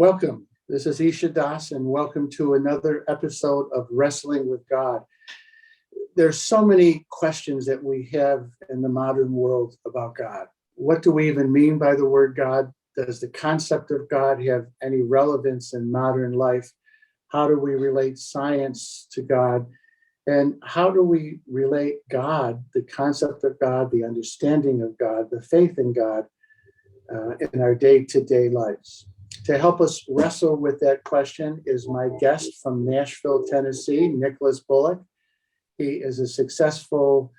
Welcome. This is Isha Das, and welcome to another episode of Wrestling with God. There's so many questions that we have in the modern world about God. What do we even mean by the word God? Does the concept of God have any relevance in modern life? How do we relate science to God? And how do we relate God, the concept of God, the understanding of God, the faith in God, in our day-to-day lives? To help us wrestle with that question is my guest from Nashville, Tennessee, Nicholas Bullock. He is a successful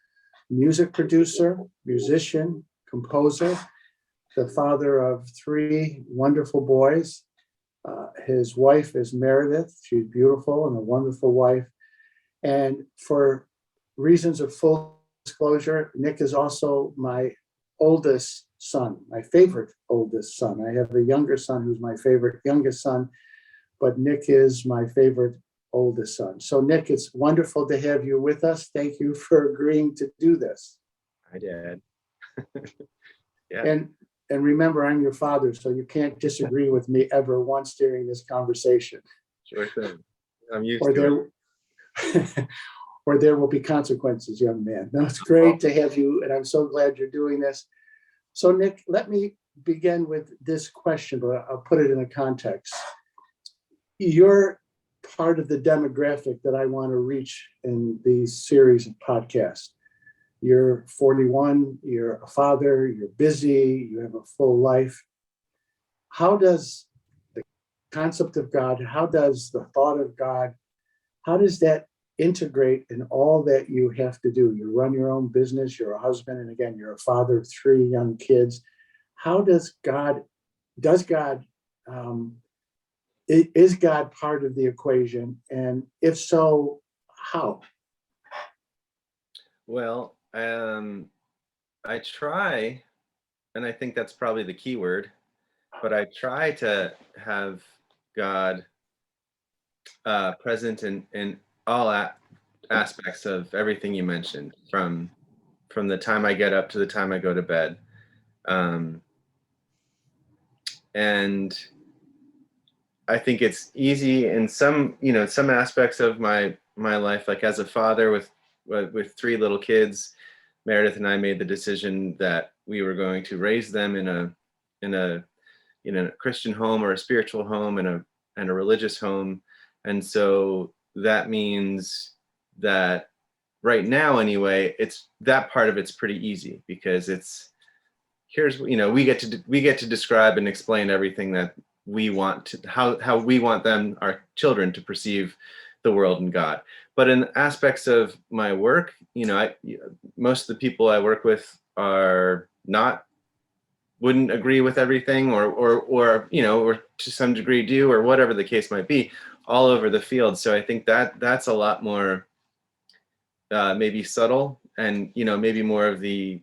music producer, musician, composer, the father of three wonderful boys. His wife is Meredith. She's beautiful and a wonderful wife. And for reasons of full disclosure, Nick is also my oldest son, my favorite oldest son. I have a younger son who's my favorite youngest son, but Nick is my favorite oldest son. So Nick, it's wonderful to have you with us. Thank you for agreeing to do this. Hi, Dad. Yeah. And remember, I'm your father, so you can't disagree with me ever once during this conversation. Sure thing. I'm used to it. Or there will be consequences, young man. No, it's great to have you, and I'm so glad you're doing this. So, Nick, let me begin with this question, but I'll put it in a context. You're part of the demographic that I want to reach in these series of podcasts. You're 41, you're a father, you're busy, you have a full life. How does the concept of God, how does the thought of God, how does that integrate in all that you have to do? You run your own business, you're a husband, and again, you're a father of three young kids. How is God part of the equation? And if so, how? Well, I try, and I think that's probably the key word, but I try to have God present in all aspects of everything you mentioned, from the time I get up to the time I go to bed. And I think it's easy in some aspects of my life, like as a father with three little kids. Meredith and I made the decision that we were going to raise them in a Christian home, or a spiritual home, and a religious home. And so that means that right now, anyway, it's that part of it's pretty easy, because we get to describe and explain everything that we want to, how we want them, our children, to perceive the world and God. But in aspects of my work, most of the people I work with wouldn't agree with everything, or to some degree do, or whatever the case might be, all over the field. So I think that's a lot more maybe subtle, and maybe more of the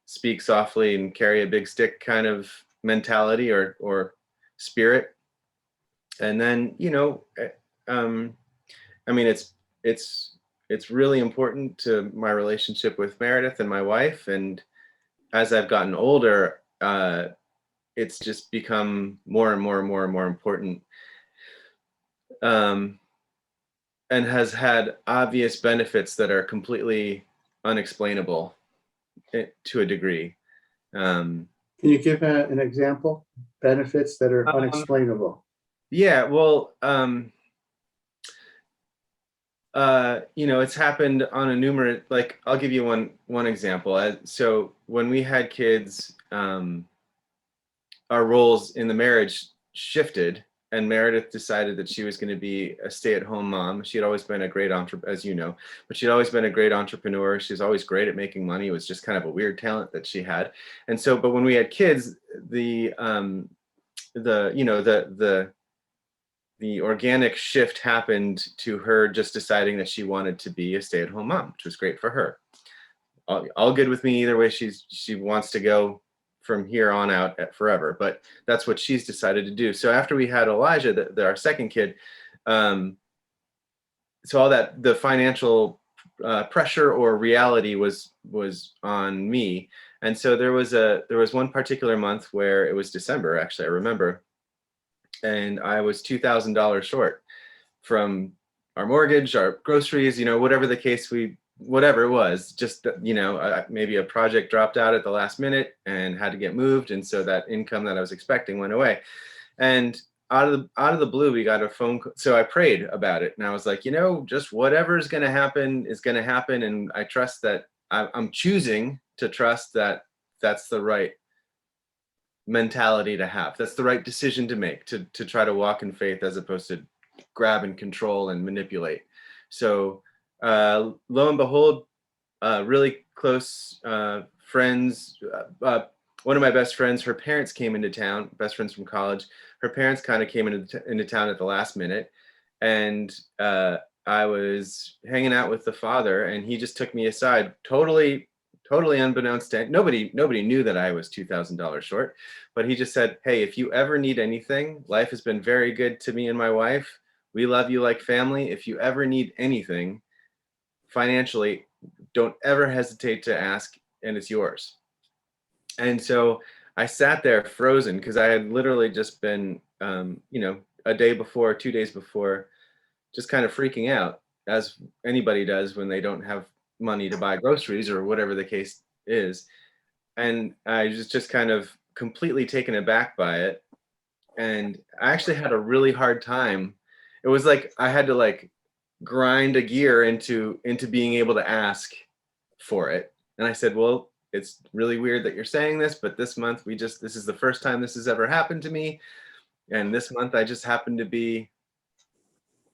speak softly and carry a big stick kind of mentality or spirit. And then it's really important to my relationship with Meredith and my wife. And as I've gotten older, it's just become more and more and more and more important, and has had obvious benefits that are completely unexplainable to a degree. Can you give an example? Benefits that are unexplainable. Yeah, well, it's happened on a numerous, like, I'll give you one example. So when we had kids, our roles in the marriage shifted, and Meredith decided that she was going to be a stay-at-home mom. She had always been a great entrepreneur, as you know, but she'd always been a great entrepreneur. She was always great at making money. It was just kind of a weird talent that she had. And so, but when we had kids, the organic shift happened to her just deciding that she wanted to be a stay-at-home mom, which was great for her. All good with me either way. She wants to go from here on out forever, but that's what she's decided to do. So after we had Elijah, our second kid, so all that, the financial pressure or reality was on me. And so there was one particular month where it was December, actually, I remember, and I was $2,000 short from our mortgage, our groceries, whatever the case whatever it was, just, maybe a project dropped out at the last minute and had to get moved. And so that income that I was expecting went away. And out of the blue, we got a phone call. So I prayed about it, and I was like, just whatever is going to happen is going to happen. And I trust that I'm choosing to trust that that's the right mentality to have. That's the right decision to make, to try to walk in faith as opposed to grab and control and manipulate. So lo and behold, really close friends, one of my best friends, her parents came into town, best friends from college. Her parents kind of came into town at the last minute. And I was hanging out with the father, and he just took me aside, totally unbeknownst to nobody knew that I was $2,000 short, but he just said, "Hey, if you ever need anything, life has been very good to me and my wife. We love you like family. If you ever need anything financially, don't ever hesitate to ask, and it's yours." And so I sat there frozen, because I had literally just been, a day before, 2 days before, just kind of freaking out, as anybody does when they don't have money to buy groceries or whatever the case is. And I was just kind of completely taken aback by it. And I actually had a really hard time. It was like I had to grind a gear into being able to ask for it. And I said, "Well, it's really weird that you're saying this, but this month this is the first time this has ever happened to me. And this month I just happened to be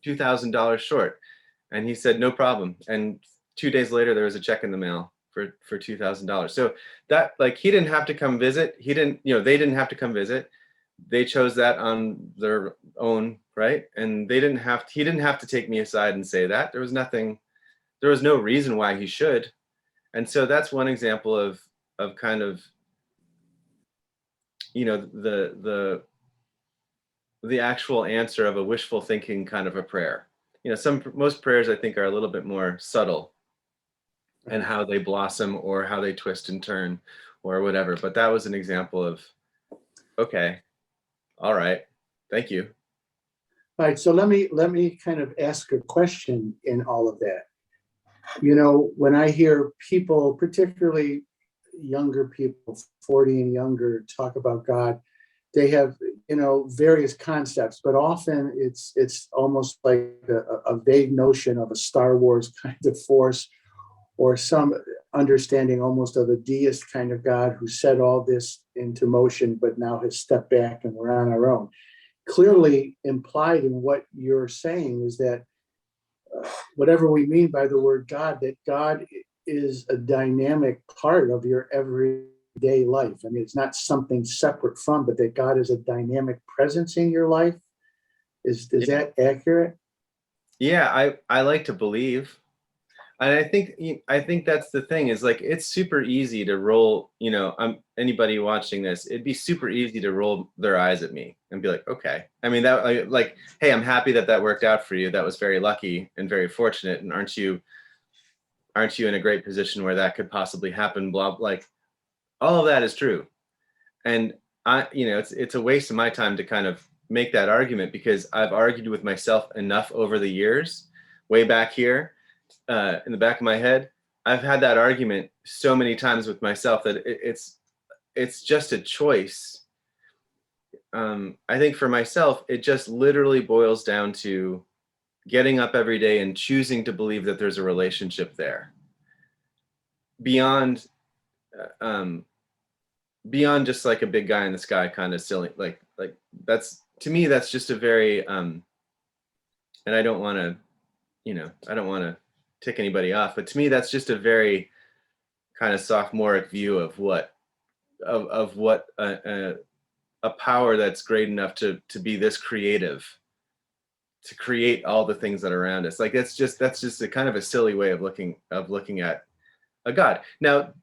$2,000 short." And he said, "No problem." And 2 days later, there was a check in the mail for $2,000. So that, he didn't have to come visit. They didn't have to come visit. They chose that on their own, right? And he didn't have to take me aside and say that. There was no reason why he should. And so that's one example of kind of, the actual answer of a wishful thinking kind of a prayer. Most prayers I think are a little bit more subtle, and how they blossom or how they twist and turn or whatever. But that was an example of, okay, all right, thank you. All right, so let me kind of ask a question in all of that. When I hear people, particularly younger people, 40 and younger, talk about God, they have, various concepts, but often it's almost like a vague notion of a Star Wars kind of force, or some understanding almost of a deist kind of God who set all this into motion, but now has stepped back and we're on our own. Clearly implied in what you're saying is that whatever we mean by the word God, that God is a dynamic part of your everyday life. I mean, it's not something separate from, but that God is a dynamic presence in your life. Is that accurate? Yeah, I like to believe. And I think that's the thing, is it's super easy to roll, anybody watching this, it'd be super easy to roll their eyes at me and be like, okay. I mean, that hey, I'm happy that worked out for you. That was very lucky and very fortunate. And aren't you in a great position where that could possibly happen? Blah, all of that is true. And it's a waste of my time to kind of make that argument, because I've argued with myself enough over the years, way back here, in the back of my head. I've had that argument so many times with myself that it's just a choice. I think for myself, it just literally boils down to getting up every day and choosing to believe that there's a relationship there beyond just a big guy in the sky kind of silly, that's, to me, that's just a very and I don't want to tick anybody off, but to me that's just a very kind of sophomoric view of what a power that's great enough to be this creative, to create all the things that are around us. That's just a kind of a silly way of looking at a God. Now,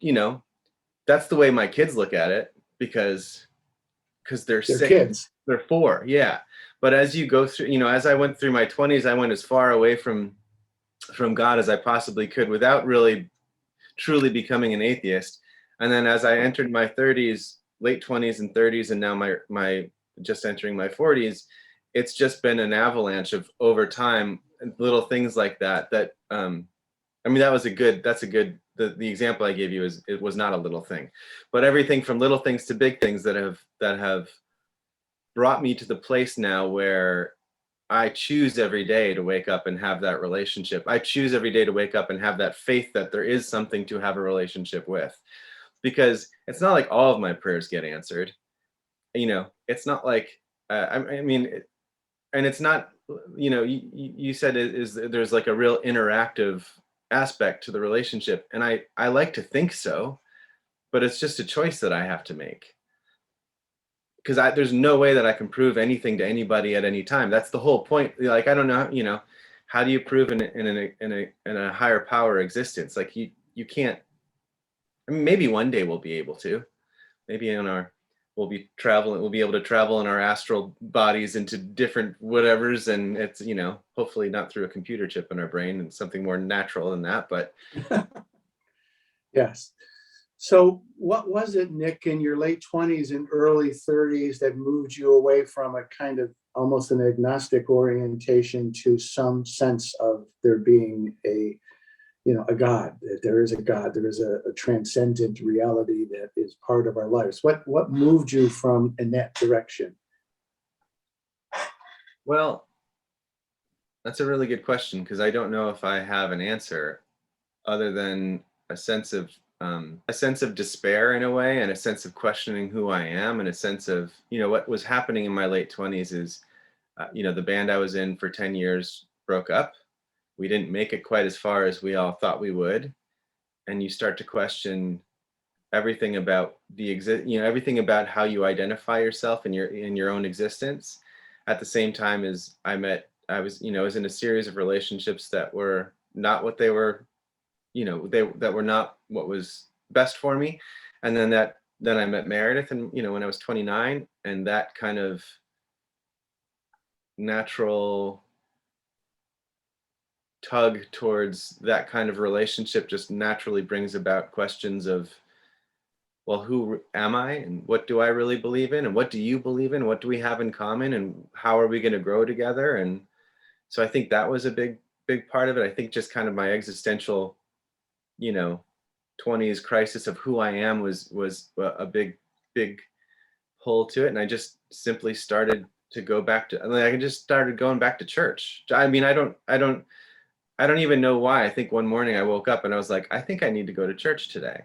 that's the way my kids look at it, because they're kids. They're 4, yeah. But as you go through, as I went through my 20s, I went as far away from God as I possibly could without really truly becoming an atheist. And then as I entered my 30s, late 20s and 30s, and now my just entering my 40s, it's just been an avalanche of over time, little things like that. I mean, that's a good, the example I gave you is, it was not a little thing, but everything from little things to big things that have brought me to the place now where I choose every day to wake up and have that relationship. I choose every day to wake up and have that faith that there is something to have a relationship with, because it's not like all of my prayers get answered. It's not like, I mean, and it's not, you said there's like a real interactive aspect to the relationship. And I like to think so, but it's just a choice that I have to make. Because there's no way that I can prove anything to anybody at any time. That's the whole point. Like, I don't know, how do you prove in a higher power existence? Like you can't. I mean, maybe one day we'll be able to. Maybe we'll be able to travel in our astral bodies into different whatevers, and it's hopefully not through a computer chip in our brain, and something more natural than that. But Yes. So what was it, Nick, in your late 20s and early 30s that moved you away from a kind of almost an agnostic orientation to some sense of there being a God, that there is a God, there is a transcendent reality that is part of our lives? What moved you in that direction? Well, that's a really good question, because I don't know if I have an answer other than a sense of despair in a way, and a sense of questioning who I am, and a sense of, what was happening in my late 20s is, the band I was in for 10 years broke up. We didn't make it quite as far as we all thought we would. And you start to question everything about everything about how you identify yourself in your own existence. At the same time as I was in a series of relationships that were not what they were, that were not what was best for me. And then I met Meredith, and when I was 29, and that kind of natural tug towards that kind of relationship just naturally brings about questions of, well, who am I, and what do I really believe in, and what do you believe in, what do we have in common, and how are we going to grow together? And so I think that was a big part of it. I think just kind of my existential 20s crisis of who I am was a big pull to it. And I just simply started to go back to, I just started going back to church. I mean, I don't even know why. I think one morning I woke up and I was like, I think I need to go to church today.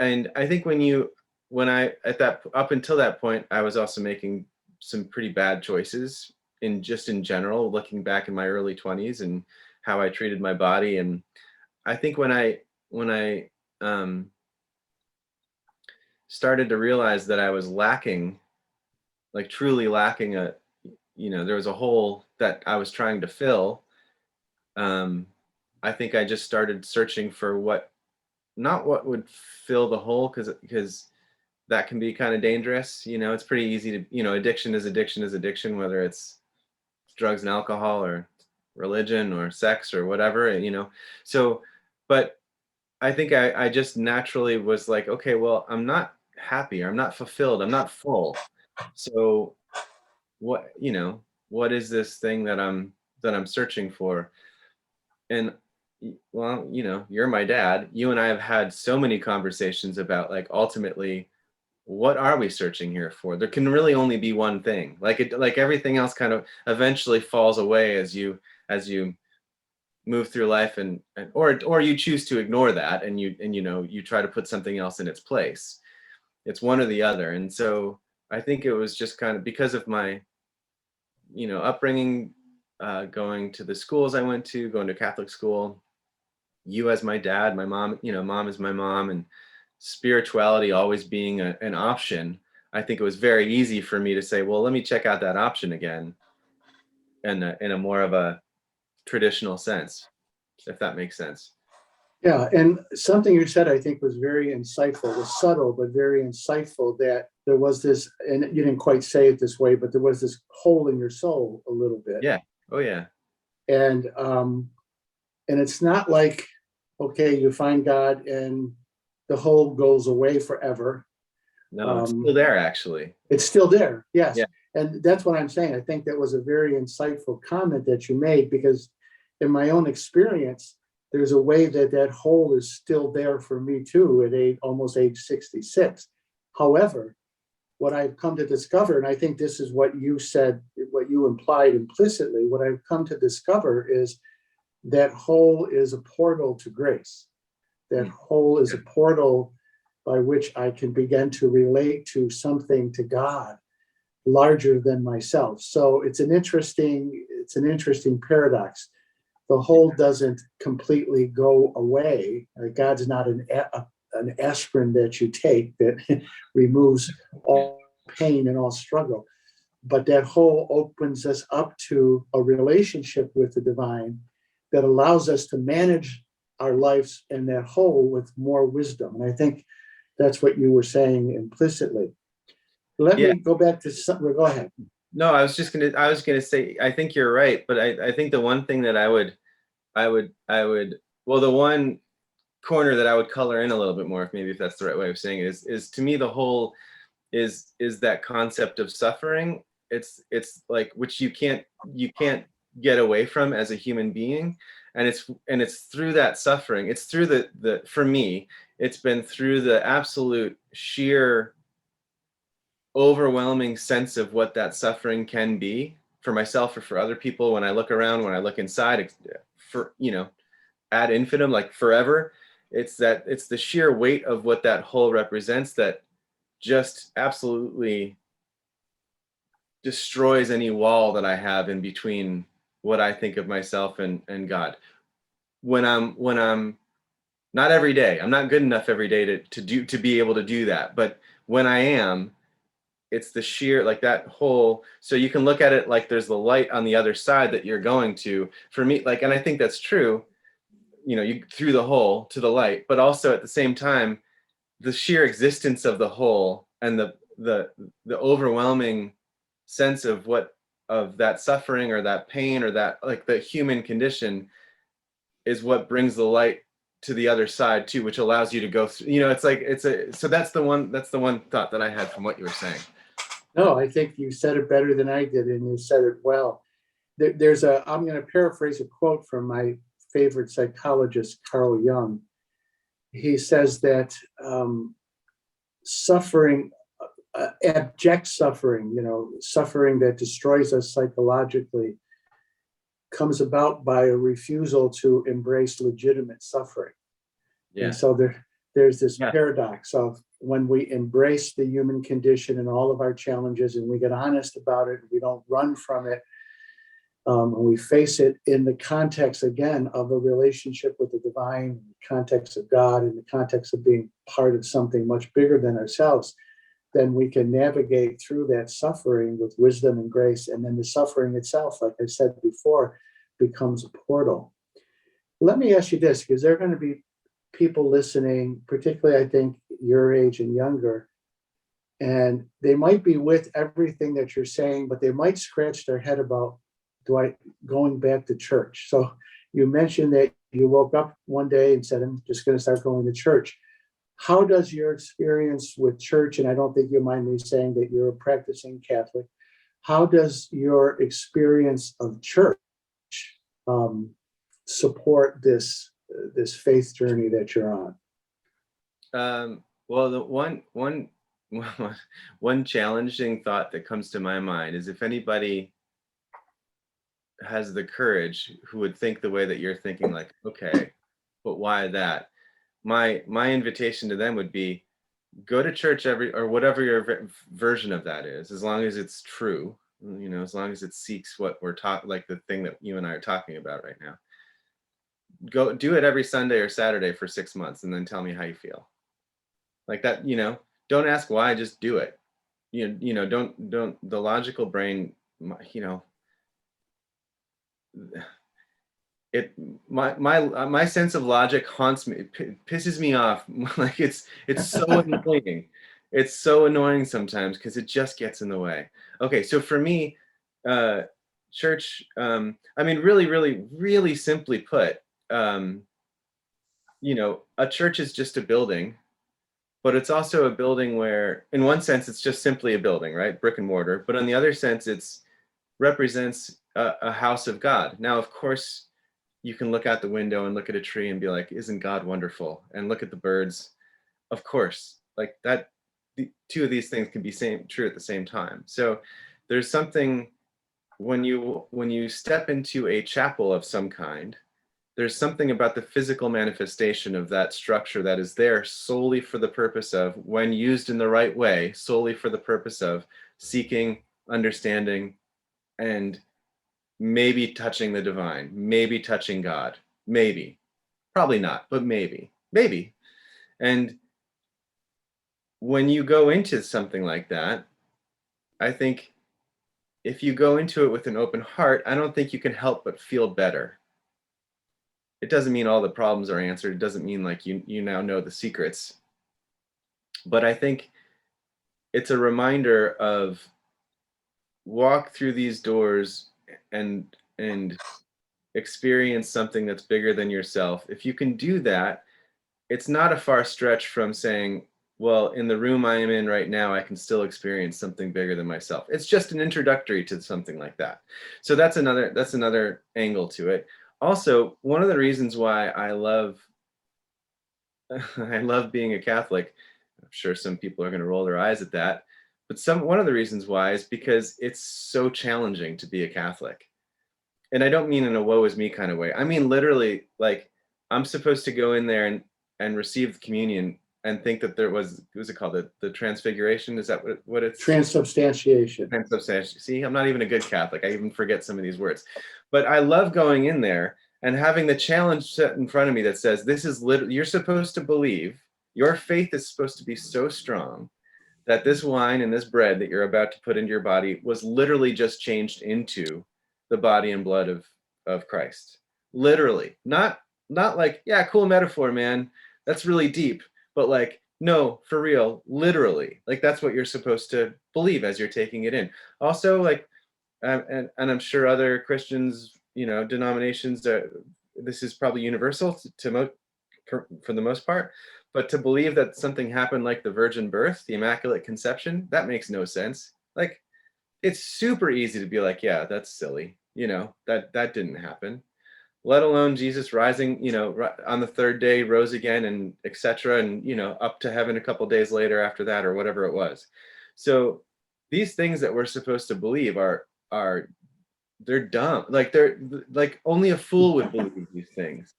And I think up until that point, I was also making some pretty bad choices in general, looking back in my early 20s and how I treated my body. And I think when I started to realize that I was lacking, like truly lacking there was a hole that I was trying to fill. I think I just started searching for not what would fill the hole, because that can be kind of dangerous. It's pretty easy to, addiction is addiction, whether it's drugs and alcohol or religion or sex or whatever, So, but I think I just naturally was like, okay, well, I'm not happy, I'm not fulfilled, I'm not full. So what is this thing that I'm searching for? And well, you're my dad. You and I have had so many conversations about, like, ultimately, what are we searching here for? There can really only be one thing. Like everything else kind of eventually falls away as you move through life, or you choose to ignore that, and you try to put something else in its place. It's one or the other. And so I think it was just kind of because of my upbringing, going to the schools I went to, going to Catholic school, you as my dad, my mom, mom is my mom, and spirituality always being an option. I think it was very easy for me to say, well, let me check out that option again, in a more of a traditional sense, if that makes sense. Yeah, and something you said I think was very insightful. It was subtle but very insightful, that there was this, and you didn't quite say it this way, but there was this hole in your soul a little bit. Yeah. Oh yeah. And it's not like, okay, you find God and the hole goes away forever. No, it's still there, actually. It's still there, yes. Yeah. And that's what I'm saying. I think that was a very insightful comment that you made, because in my own experience, there's a way that that hole is still there for me too at almost age 66. However, what I've come to discover, and I think this is what you said, what you implied implicitly, what I've come to discover is that hole is a portal to grace. That hole is a portal by which I can begin to relate to something, to God, larger than myself. So it's an interesting paradox. The hole doesn't completely go away. God's not an aspirin that you take that removes all pain and all struggle. But that hole opens us up to a relationship with the divine that allows us to manage our lives in that hole with more wisdom. And I think that's what you were saying implicitly. Let me go back to something. Go ahead. No, I was gonna say, I think you're right, but I think the one thing that I would, well, the one corner that I would color in a little bit more, if that's the right way of saying it, is to me, the whole is that concept of suffering. It's like, which you can't get away from as a human being. And it's through that suffering, it's through the for me, it's been through the absolute sheer overwhelming sense of what that suffering can be for myself or for other people. When I look around, when I look inside, for, ad infinitum, like forever, it's the sheer weight of what that whole represents that just absolutely destroys any wall that I have in between what I think of myself and God. When I'm not every day, I'm not good enough every day to be able to do that. But when I am, it's the sheer, like that whole, so you can look at it like there's the light on the other side that you're going to. For me, like, and I think that's true, you through the hole to the light, but also at the same time, the sheer existence of the hole and the overwhelming sense of that suffering or that pain or that, like, the human condition is what brings the light to the other side too, which allows you to go through, it's like, so that's the one thought that I had from what you were saying. No, I think you said it better than I did, and you said it well. I'm going to paraphrase a quote from my favorite psychologist, Carl Jung. He says that suffering, abject suffering, suffering that destroys us psychologically, comes about by a refusal to embrace legitimate suffering. Yeah. And so there's this paradox of when we embrace the human condition and all of our challenges, and we get honest about it, we don't run from it, and we face it in the context, again, of a relationship with the divine, in the context of God, in the context of being part of something much bigger than ourselves, then we can navigate through that suffering with wisdom and grace. And then the suffering itself, like I said before, becomes a portal. Let me ask you this, because there are going to be people listening, particularly I think your age and younger, and they might be with everything that you're saying, but they might scratch their head about going back to church. So you mentioned that you woke up one day and said, I'm just going to start going to church. How does your experience with church, and I don't think you mind me saying that you're a practicing Catholic, how does your experience of church support this faith journey that you're on? Well, the one challenging thought that comes to my mind is, if anybody has the courage who would think the way that you're thinking, like, okay, but why that? My invitation to them would be, go to church or whatever your version of that is, as long as it's true, as long as it seeks what we're talking, like the thing that you and I are talking about right now. Go do it every Sunday or Saturday for 6 months, and then tell me how you feel. Like that, don't ask why, just do it. Don't the logical brain, my sense of logic haunts me, pisses me off. Like, it's so annoying. It's so annoying sometimes because it just gets in the way. Okay, so for me, church, I mean, really, really, really simply put, a church is just a building but it's also a building where, in one sense, it's just simply a building, right? Brick and mortar. But on the other sense, it's represents a house of God. Now, of course, you can look out the window and look at a tree and be like, isn't God wonderful? And look at the birds. Of course, like that, the two of these things can be true at the same time. So there's something when you step into a chapel of some kind, there's something about the physical manifestation of that structure that is there solely for the purpose of, when used in the right way, solely for the purpose of seeking, understanding, and maybe touching the divine, maybe touching God, maybe, probably not, but maybe. And when you go into something like that, I think if you go into it with an open heart, I don't think you can help but feel better. It doesn't mean all the problems are answered. It doesn't mean like you now know the secrets. But I think it's a reminder of walk through these doors and experience something that's bigger than yourself. If you can do that, it's not a far stretch from saying, well, in the room I am in right now, I can still experience something bigger than myself. It's just an introductory to something like that. So that's another angle to it. Also, one of the reasons why I love I love being a Catholic, I'm sure some people are going to roll their eyes at that, but one of the reasons why is because it's so challenging to be a Catholic. And I don't mean in a woe is me kind of way. I mean literally, like, I'm supposed to go in there and receive the communion and think that there was, what was it called? The transfiguration? Is that what it's? Transubstantiation. Transubstantiation. See, I'm not even a good Catholic. I even forget some of these words. But I love going in there and having the challenge set in front of me that says, this is literally, you're supposed to believe, your faith is supposed to be so strong that this wine and this bread that you're about to put into your body was literally just changed into the body and blood of Christ. Literally. Not like, yeah, cool metaphor, man. That's really deep. But like, no, for real, literally. Like that's what you're supposed to believe as you're taking it in. Also, like, and I'm sure other Christians, denominations, this is probably universal for the most part, but to believe that something happened like the virgin birth, the Immaculate Conception, that makes no sense. Like, it's super easy to be like, yeah, that's silly. That didn't happen. Let alone Jesus rising, on the third day, rose again, and etc. And, up to heaven a couple days later after that, or whatever it was. So these things that we're supposed to believe they're dumb. Like they're like, only a fool would believe these things.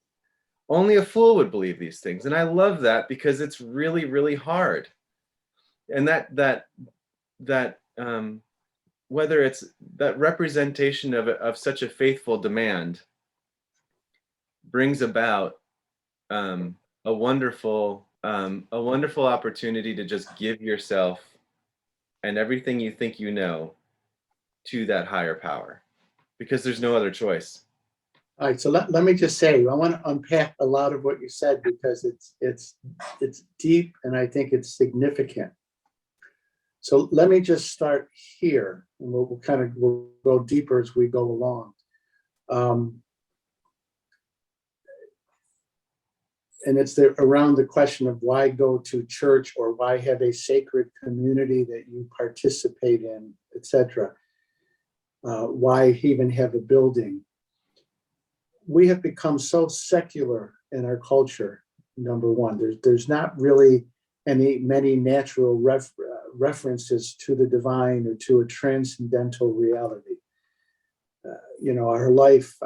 Only a fool would believe these things. And I love that because it's really, really hard. And that whether it's that representation of such a faithful demand brings about a wonderful opportunity to just give yourself and everything you think to that higher power, because there's no other choice. All right, so let me just say, I want to unpack a lot of what you said because it's deep and I think it's significant. So let me just start here, and we'll go deeper as we go along. And it's around the question of why go to church, or why have a sacred community that you participate in, etc. Why even have a building? We have become so secular in our culture. Number one, there's not really many natural references to the divine or to a transcendental reality. Our life,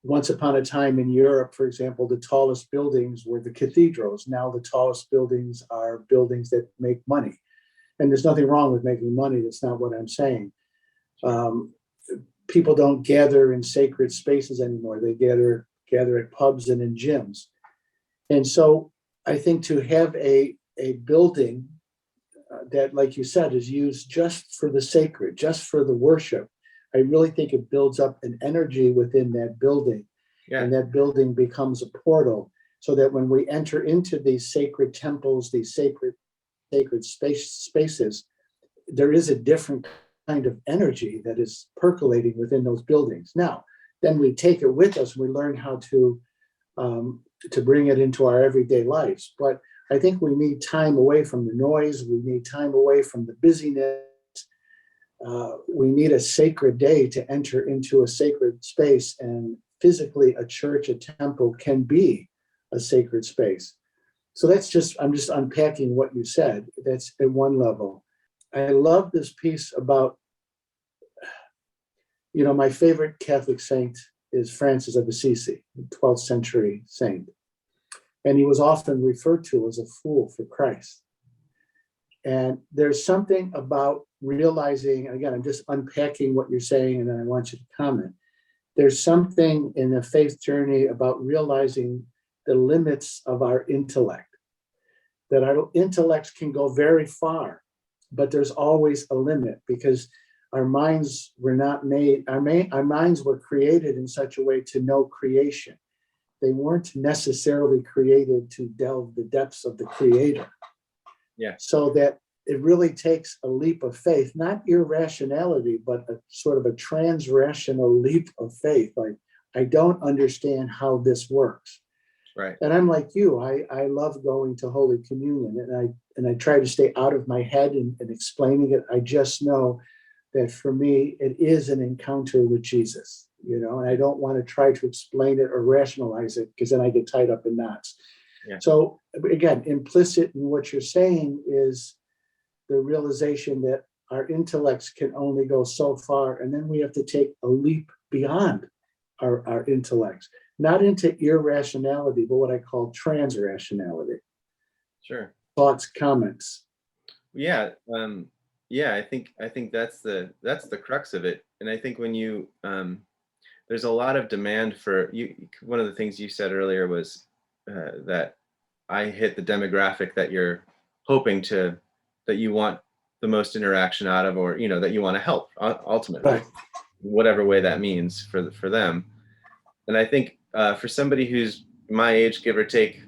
once upon a time in Europe, for example, the tallest buildings were the cathedrals. Now the tallest buildings are buildings that make money. And there's nothing wrong with making money. That's not what I'm saying. People don't gather in sacred spaces anymore. They gather at pubs and in gyms. And so I think to have a building that, like you said, is used just for the sacred, just for the worship, I really think it builds up an energy within that building. Yeah. And that building becomes a portal, so that when we enter into these sacred temples, these sacred spaces, there is a different kind of energy that is percolating within those buildings. Now, then we take it with us. We learn how to bring it into our everyday lives. But I think we need time away from the noise. We need time away from the busyness. We need a sacred day to enter into a sacred space, and physically a church, a temple can be a sacred space. So I'm just unpacking what you said. That's at one level. I love this piece about, my favorite Catholic saint is Francis of Assisi, the 12th century saint. And he was often referred to as a fool for Christ. And there's something about realizing, again, I'm just unpacking what you're saying, and then I want you to comment. There's something in the faith journey about realizing the limits of our intellect, that our intellects can go very far, but there's always a limit, because our minds were not made, our minds were created in such a way to know creation. They weren't necessarily created to delve the depths of the Creator. Yeah. So that it really takes a leap of faith, not irrationality, but a sort of a transrational leap of faith. Like, I don't understand how this works. Right. And I'm like you, I love going to Holy Communion, and I try to stay out of my head and explaining it. I just know that for me, it is an encounter with Jesus, and I don't want to try to explain it or rationalize it, because then I get tied up in knots. Yeah. So again, implicit in what you're saying is the realization that our intellects can only go so far, and then we have to take a leap beyond our intellects, not into irrationality, but what I call transrationality. Sure. Thoughts, comments? Yeah. I think that's the crux of it. And I think when you there's a lot of demand for you. One of the things you said earlier was that I hit the demographic that you're hoping that you want the most interaction out of, or that you want to help ultimately, Right. Whatever way that means for them. And I think for somebody who's my age, give or take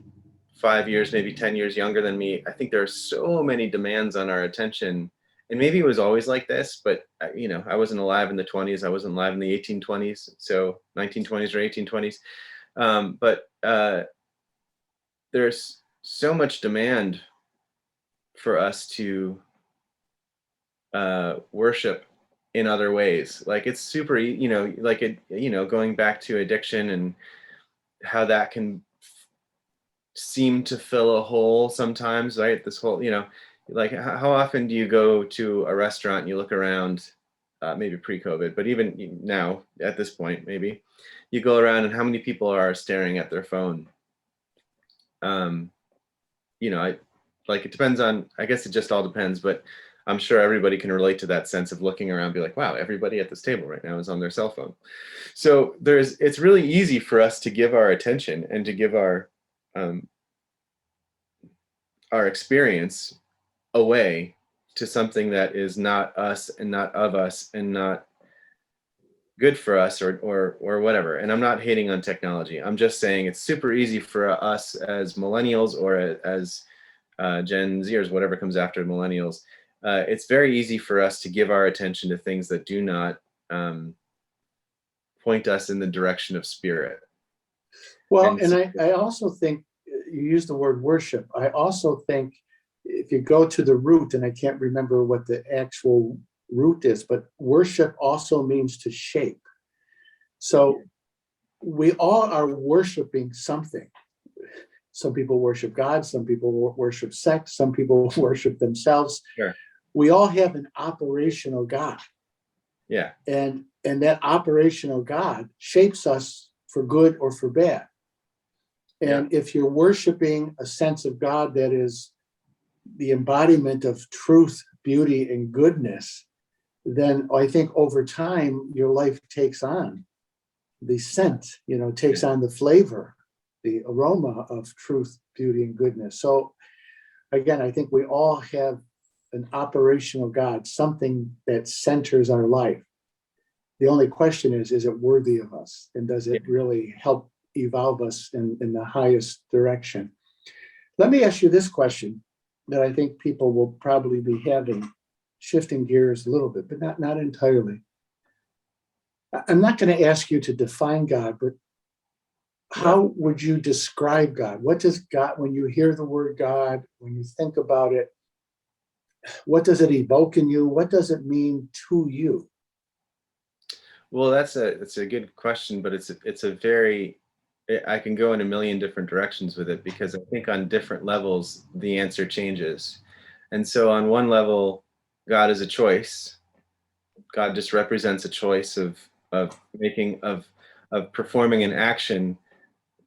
5 years, maybe 10 years younger than me, I think there are so many demands on our attention. And maybe it was always like this, but I wasn't alive in the 20s. I wasn't alive in the 1820s, so 1920s or 1820s. But there's so much demand for us to worship in other ways. Like, it's super, going back to addiction and how that can seem to fill a hole sometimes, right? This whole, like, how often do you go to a restaurant and you look around, maybe pre-COVID, but even now at this point, maybe you go around and how many people are staring at their phone? It depends on, I guess it just all depends, but I'm sure everybody can relate to that sense of looking around and be like, wow, everybody at this table right now is on their cell phone. So it's really easy for us to give our attention and to give our experience away to something that is not us and not of us and not good for us or whatever. And I'm not hating on technology. I'm just saying it's super easy for us as millennials or as Gen Zers, whatever comes after millennials. It's very easy for us to give our attention to things that do not point us in the direction of spirit. Well, and I also think you use the word worship. I also think if you go to the root, and I can't remember what the actual root is, but worship also means to shape. So we all are worshiping something. Some people worship God, some people worship sex, some people worship themselves. Sure. We all have an operational God. Yeah. And that operational God shapes us for good or for bad. And if you're worshiping a sense of God that is the embodiment of truth, beauty, and goodness, then I think over time, your life takes on the scent, takes on the flavor, the aroma of truth, beauty, and goodness. So again, I think we all have an operational God, something that centers our life. The only question is it worthy of us? And does it really help evolve us in the highest direction? Let me ask you this question that I think people will probably be having, shifting gears a little bit, but not entirely. I'm not going to ask you to define God, but Well, how would you describe God? What does God, when you hear the word God, when you think about it, what does it evoke in you? What does it mean to you? well, that's a good question, but it's a very I can go in a million different directions with it because I think on different levels the answer changes. And so on one level, God is a choice. God just represents a choice of making of performing an action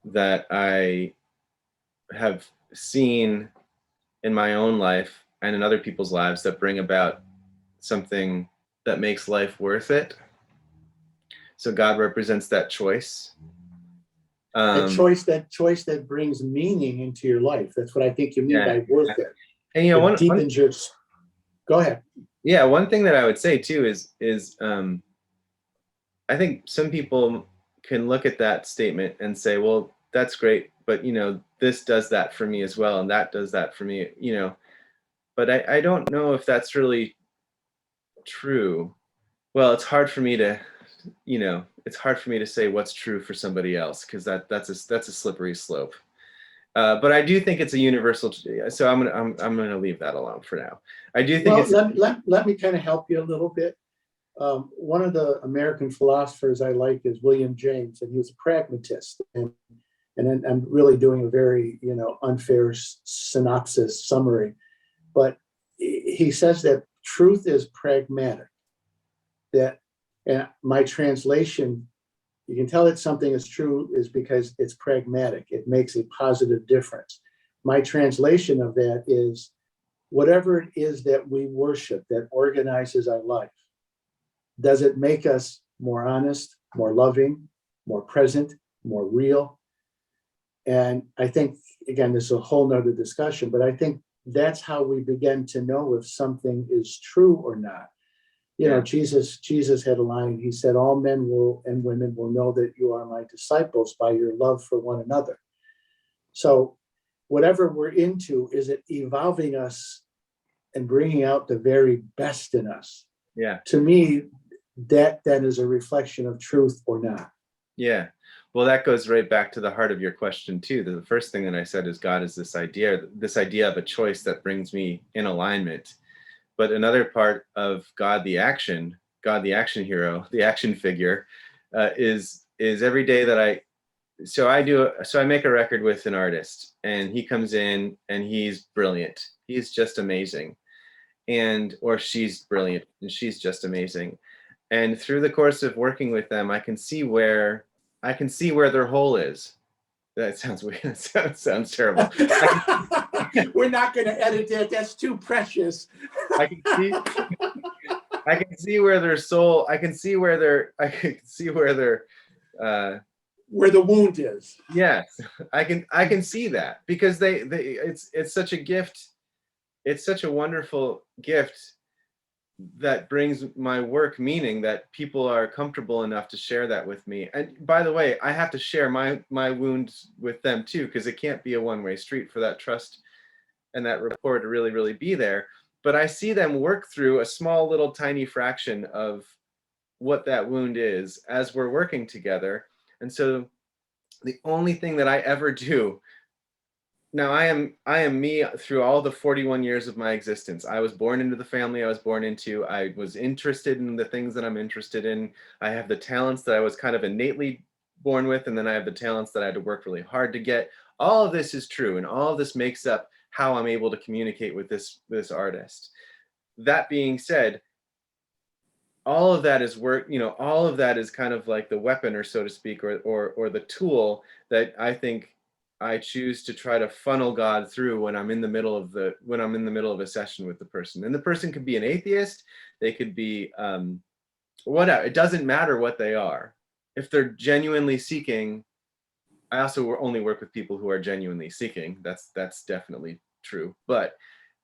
that I have seen in my own life and in other people's lives that bring about something that makes life worth it. So God represents that choice. Um, That choice that brings meaning into your life. That's what I think you mean yeah, by worth it. and you know It one deepens your. Go ahead. yeah, one thing that I would say too is I think some people can look at that statement and say, well, that's great, but you know, this does that for me as well, and that does that for me, you know. But I don't know if that's really true. Well, it's hard for me to, you know, it's hard for me to say what's true for somebody else because that's a slippery slope. But I do think it's a universal. So I'm gonna leave that alone for now. I do think Well, it's let me kind of help you a little bit. One of the American philosophers I like is William James, and he was a pragmatist. And then I'm really doing a very, unfair synopsis summary. But he says that truth is pragmatic. That, and my translation, you can tell that something is true is because it's pragmatic. It makes a positive difference. My translation of that is whatever it is that we worship that organizes our life, does it make us more honest, more loving, more present, more real? And I think, again, this is a whole nother discussion, but I think that's how we begin to know if something is true or not. yeah, Jesus had a line. He said, all men will and women will know that you are my disciples by your love for one another. So whatever we're into, is it evolving us and bringing out the very best in us? yeah. To me, that then is a reflection of truth or not. Yeah. Well, that goes right back to the heart of your question too. The first thing that I said is God is this idea of a choice that brings me in alignment. But another part of God, the action hero, the action figure, is every day that I make a record with an artist, and he comes in and he's brilliant. He's just amazing, and or she's brilliant and she's just amazing. And through the course of working with them, I can see where their hole is. That sounds weird. That sounds terrible. We're not going to edit that. That's too precious. I can see I can see where their soul. I can see where their Where the wound is. yes. I can see that because they it's such a gift. It's such a wonderful gift that brings my work meaning that people are comfortable enough to share that with me. And by the way, I have to share my wounds with them too, because it can't be a one-way street for that trust and that rapport to really be there. But I see them work through a small little tiny fraction of what that wound is as we're working together. And so the only thing that I ever do now, I am me through all the 41 years of my existence. I was born into the family I was born into. I was interested in the things that I'm interested in. I have the talents that I was kind of innately born with, and then I have the talents that I had to work really hard to get. All of this is true, and all of this makes up how I'm able to communicate with this artist. That being said, all of that is work, you know, all of that is kind of like the weapon, or so to speak, or the tool that I think I choose to try to funnel God through when I'm in the middle of a session with the person. And the person could be an atheist, they could be whatever. It doesn't matter what they are. If they're genuinely seeking, I also only work with people who are genuinely seeking. That's definitely true. But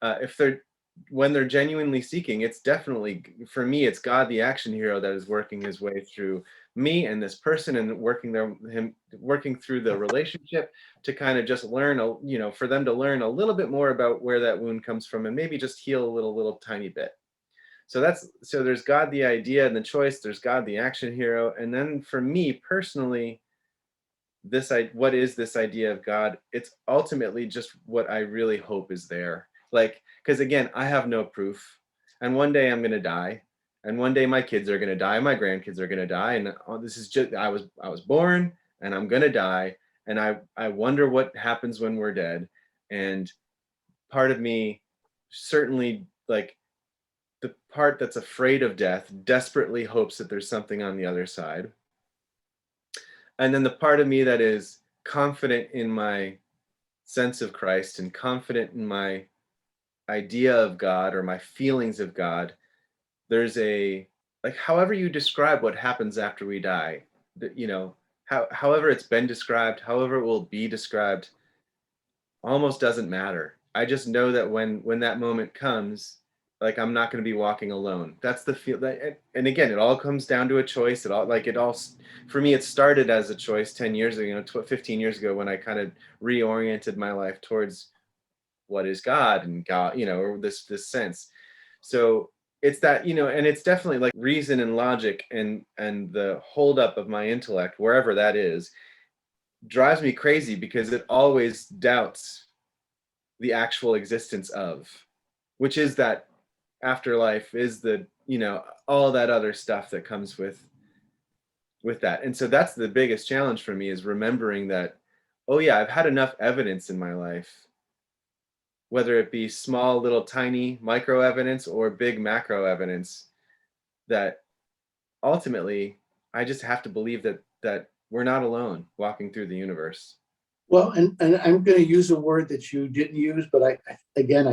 if they're when they're genuinely seeking, it's definitely, for me, it's God, the action hero, that is working his way through me and this person, and working through the relationship to kind of just learn, you know, for them to learn a little bit more about where that wound comes from, and maybe just heal a little tiny bit. So there's God, the idea and the choice. There's God, the action hero, and then for me personally, what is this idea of God? It's ultimately just what I really hope is there. Like, because again, I have no proof. And one day I'm going to die. And one day my kids are going to die. My grandkids are going to die. And this is just, I was born and I'm going to die. And I wonder what happens when we're dead. And part of me certainly, like, the part that's afraid of death desperately hopes that there's something on the other side. And then the part of me that is confident in my sense of Christ and confident in my idea of God or my feelings of God, there's a, like, however you describe what happens after we die, that, however it's been described, however it will be described, almost doesn't matter. I just know that when that moment comes, like, I'm not going to be walking alone. That's the feel that, and again, it all comes down to a choice. For me, it started as a choice 10 years ago, 15 years ago, when I kind of reoriented my life towards what is God and God, or this sense. So it's that, and it's definitely like reason and logic and the holdup of my intellect, wherever that is, drives me crazy because it always doubts the actual existence of, which is that afterlife, is the, all that other stuff that comes with that. And so that's the biggest challenge for me, is remembering that, oh yeah, I've had enough evidence in my life, whether it be small little tiny micro evidence or big macro evidence, that ultimately I just have to believe that we're not alone walking through the universe. Well, and I'm going to use a word that you didn't use, but I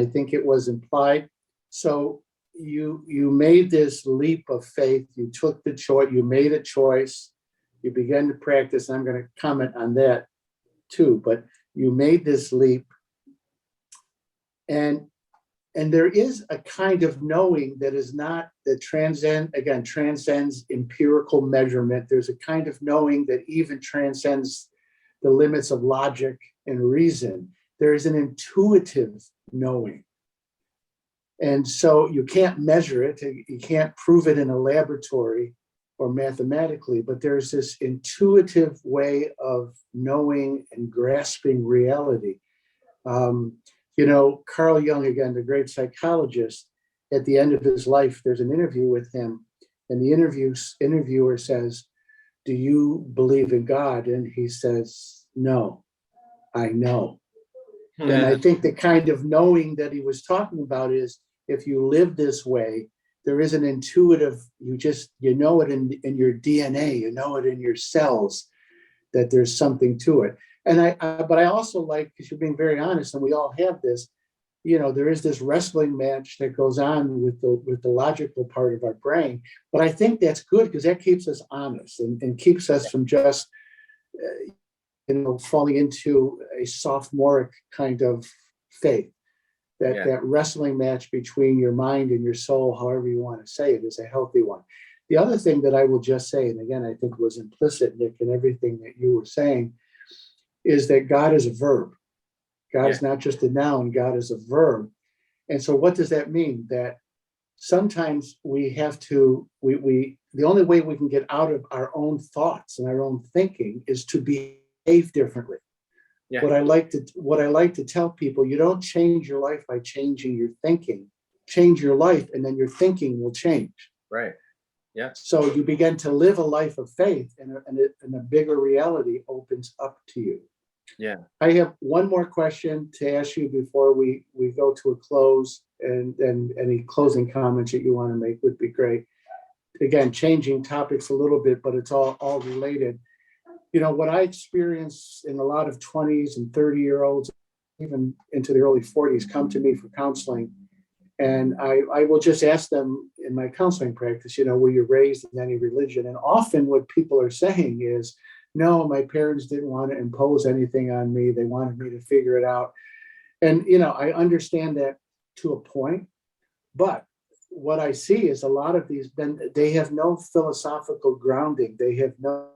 think it was implied. So you made this leap of faith. You took the choice. You made a choice. You began to practice. I'm going to comment on that too. But you made this leap, and there is a kind of knowing that is not, that transcends empirical measurement. There's a kind of knowing that even transcends the limits of logic and reason. There is an intuitive knowing. And so you can't measure it, you can't prove it in a laboratory or mathematically, but there's this intuitive way of knowing and grasping reality. Carl Jung, again, the great psychologist, at the end of his life, there's an interview with him, and the interviewer says, "Do you believe in God?" And he says, "No, I know." And I think the kind of knowing that he was talking about is, if you live this way, there is an intuitive, you know it in your DNA, you know it in your cells, that there's something to it. And but I also like, because you're being very honest, and we all have this, there is this wrestling match that goes on with the logical part of our brain. But I think that's good, because that keeps us honest and keeps us from just, falling into a sophomoric kind of faith. That wrestling match between your mind and your soul, however you want to say it, is a healthy one. The other thing that I will just say, and again, I think was implicit, Nick, in everything that you were saying, is that God is a verb. God is not just a noun, God is a verb. And so what does that mean? That sometimes we have to, the only way we can get out of our own thoughts and our own thinking is to behave differently. Yeah. What I like to tell people, you don't change your life by changing your thinking. Change your life, and then your thinking will change. Right. Yeah. So you begin to live a life of faith, and a bigger reality opens up to you. Yeah. I have one more question to ask you before we go to a close, and any closing comments that you want to make would be great. Again, changing topics a little bit, but it's all related. What I experience in a lot of 20s and 30-year-olds, even into the early 40s, come to me for counseling. And I will just ask them in my counseling practice, were you raised in any religion? And often what people are saying is, no, my parents didn't want to impose anything on me. They wanted me to figure it out. And, I understand that to a point. But what I see is a lot of these, then they have no philosophical grounding. They have no,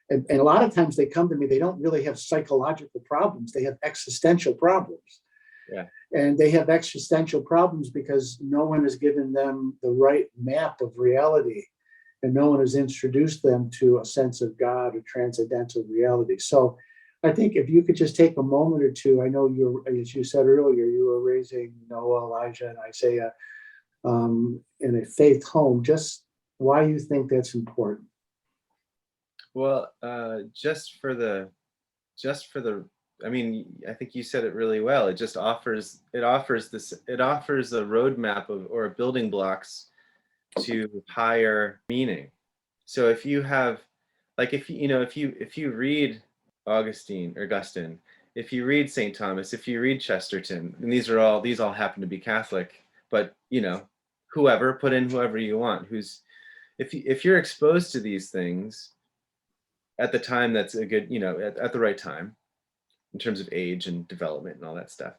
and a lot of times they come to me, they don't really have psychological problems. They have existential problems. Yeah. And they have existential problems because no one has given them the right map of reality. and no one has introduced them to a sense of God or transcendental reality. So I think if you could just take a moment or two, I know as you said earlier, you were raising Noah, Elijah, and Isaiah in a faith home, just why you think that's important. Well, I mean, I think you said it really well. It offers a roadmap or a building blocks to higher meaning. So if you have, like, if you read Augustine, if you read St. Thomas, if you read Chesterton, and these all happen to be Catholic, but put in whoever you want, if you're exposed to these things at the time that's a good, at the right time in terms of age and development and all that stuff.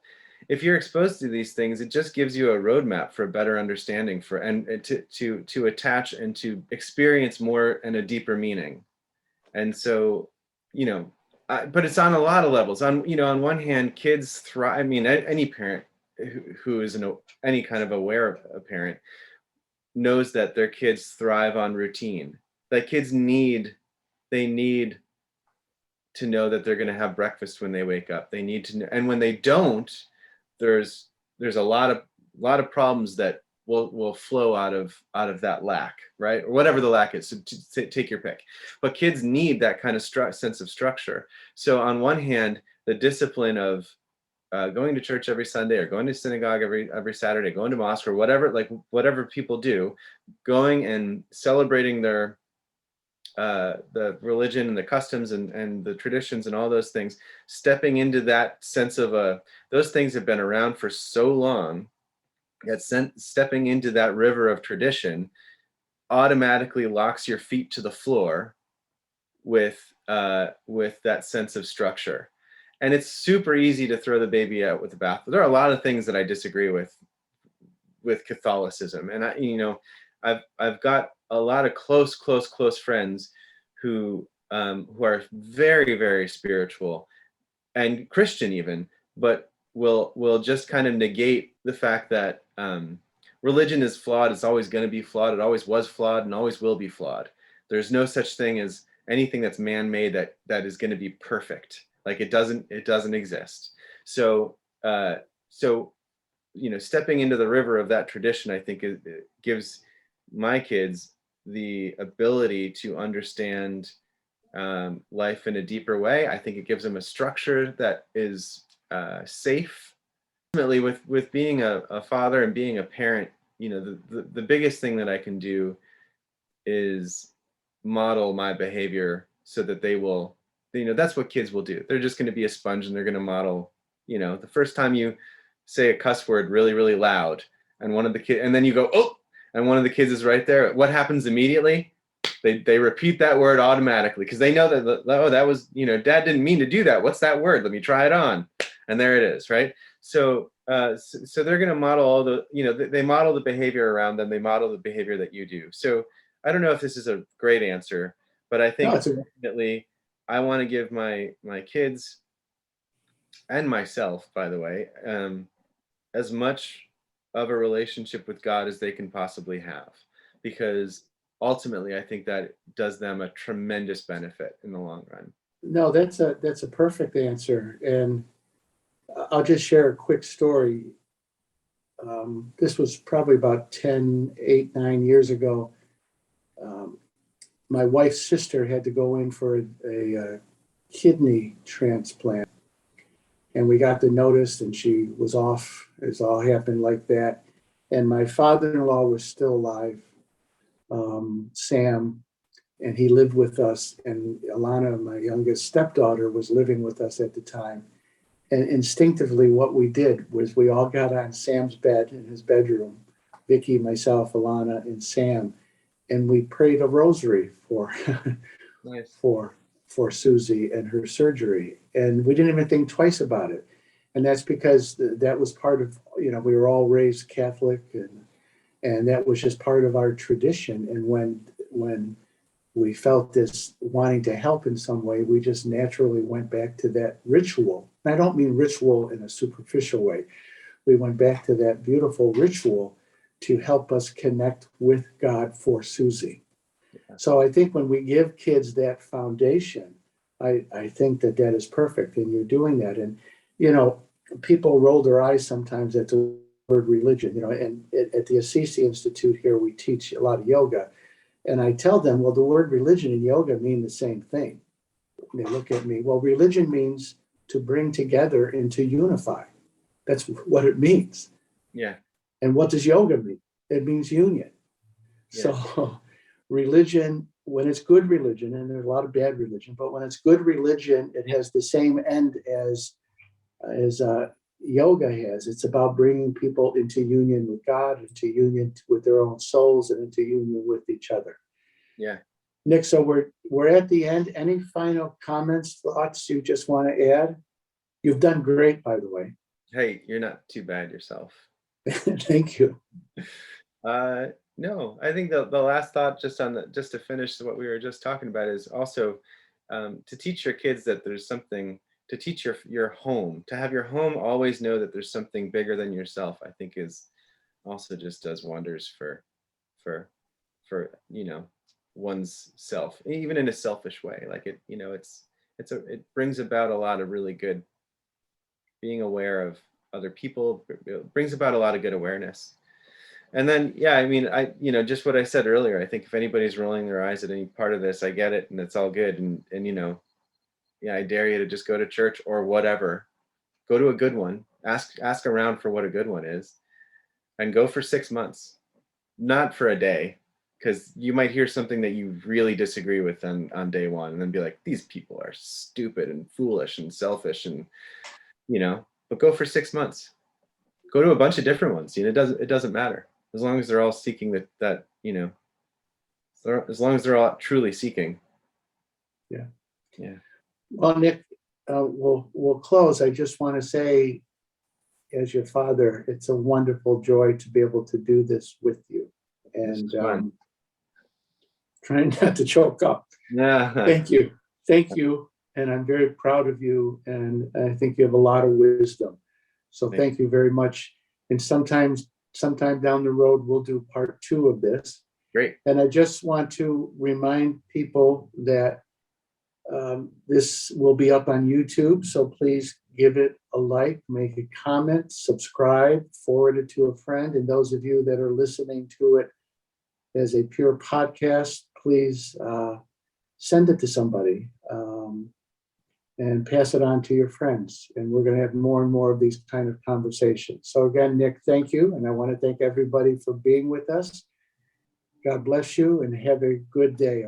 If you're exposed to these things, it just gives you a roadmap for a better understanding and to attach and to experience more and a deeper meaning. And so, but it's on a lot of levels. On one hand, kids thrive. I mean, any parent who is any kind of aware parent knows that their kids thrive on routine. That kids need to know that they're going to have breakfast when they wake up. They need to know, and when they don't, there's a lot of problems that will flow out of that lack, right? Or whatever the lack is. So take your pick. But kids need that kind of sense of structure. So on one hand, the discipline of going to church every Sunday, or going to synagogue every Saturday, going to mosque, or whatever people do, going and celebrating their the religion and the customs and the traditions and all those things, stepping into that sense of those things have been around for so long that stepping into that river of tradition automatically locks your feet to the floor with that sense of structure. And it's super easy to throw the baby out with the bath. There are a lot of things that I disagree with Catholicism, and I've got a lot of close friends who are very, very spiritual and Christian even, but will just kind of negate the fact that religion is flawed. It's always going to be flawed. It always was flawed and always will be flawed. There's no such thing as anything that's man-made that is going to be perfect. Like it doesn't exist. So stepping into the river of that tradition, I think it gives my kids the ability to understand life in a deeper way. I think it gives them a structure that is safe. Ultimately, with being a father and being a parent, the biggest thing that I can do is model my behavior so that they will, that's what kids will do. They're just going to be a sponge, and they're going to model, the first time you say a cuss word really, really loud, and one of the kids, and then you go, oh, and one of the kids is right there. What happens immediately? They repeat that word automatically because they know that, oh, that was, Dad didn't mean to do that. What's that word? Let me try it on. And there it is, right? So so they're going to model all the, they model the behavior around them. They model the behavior that you do. So I don't know if this is a great answer, but I think ultimately I want to give my kids and myself, by the way, as much of a relationship with God as they can possibly have, because ultimately I think that does them a tremendous benefit in the long run. No, that's a perfect answer. And I'll just share a quick story. This was probably about 8, 9 years ago. My wife's sister had to go in for a kidney transplant. And we got the notice, and she was off. It all happened like that. And my father-in-law was still alive, Sam, and he lived with us. And Alana, my youngest stepdaughter, was living with us at the time. And instinctively, what we did was we all got on Sam's bed in his bedroom, Vicky, myself, Alana, and Sam, and we prayed a rosary for Nice. for Susie and her surgery. And we didn't even think twice about it. And that's because that was part of, we were all raised Catholic, and that was just part of our tradition. And when we felt this wanting to help in some way, we just naturally went back to that ritual. And I don't mean ritual in a superficial way. We went back to that beautiful ritual to help us connect with God for Susie. So I think when we give kids that foundation, I think that is perfect, and you're doing that. And, people roll their eyes sometimes at the word religion, and at the Assisi Institute here, we teach a lot of yoga. And I tell them, well, the word religion and yoga mean the same thing. And they look at me, well, religion means to bring together and to unify. That's what it means. Yeah. And what does yoga mean? It means union. Yeah. So religion, when it's good religion, and there's a lot of bad religion, but when it's good religion, it has the same end as yoga has. It's about bringing people into union with God, into union with their own souls, and into union with each other. Yeah. Nick, so we're at the end. Any final comments, thoughts you just want to add? You've done great, by the way. Hey, you're not too bad yourself. Thank you. No, I think the last thought, just to finish what we were just talking about, is also to teach your kids that there's something, to teach your home, to have your home always know that there's something bigger than yourself. I think is also just does wonders for one's self, even in a selfish way. Like it brings about a lot of really good, being aware of other people, it brings about a lot of good awareness. And then, yeah, I mean, just what I said earlier, I think if anybody's rolling their eyes at any part of this, I get it, and it's all good. And yeah, I dare you to just go to church or whatever, go to a good one, ask around for what a good one is, and go for 6 months, not for a day, because you might hear something that you really disagree with on day one, and then be like, these people are stupid and foolish and selfish, and but go for 6 months, go to a bunch of different ones. It doesn't matter, as long as they're all seeking that as long as they're all truly seeking. Yeah. Yeah. Well, Nick, we'll close. I just want to say, as your father, it's a wonderful joy to be able to do this with you, and trying not to choke up. Yeah. Thank you, and I'm very proud of you, and I think you have a lot of wisdom. So thank you very much. And sometime down the road, we'll do part 2 of this. Great. And I just want to remind people that this will be up on YouTube, so please give it a like, make a comment, subscribe, forward it to a friend. And those of you that are listening to it as a pure podcast, please send it to somebody and pass it on to your friends. And we're going to have more and more of these kind of conversations. So again, Nick, thank you. And I want to thank everybody for being with us. God bless you and have a good day.